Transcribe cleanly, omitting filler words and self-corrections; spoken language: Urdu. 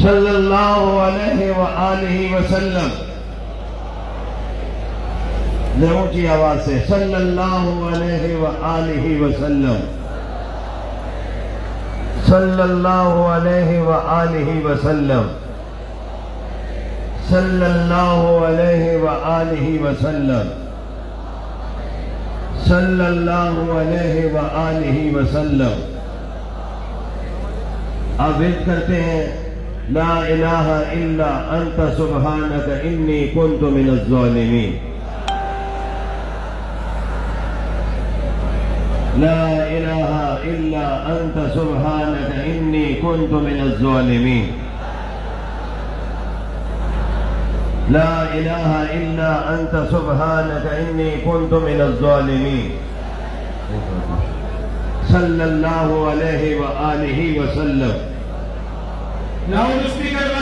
صلی اللہ علیہ وآلہ وسلم. اونچی آواز سے صلی اللہ علیہ وآلہ وسلم. صلی اللہ علیہ وآلہ وسلم. صلی اللہ علیہ وآلہ وسلم. صلی اللہ علیہ وآلہ وسلم. اب عید کرتے ہیں لا الہ الا انت سبحانک انی کنت من الظالمین. لا الہ الا انت سبحانک انی کنت من الظالمین. لا الہ الا انت سبحانک انی کنت من الظالمین. صلی اللہ علیہ وآلہ وسلم. Loud speaker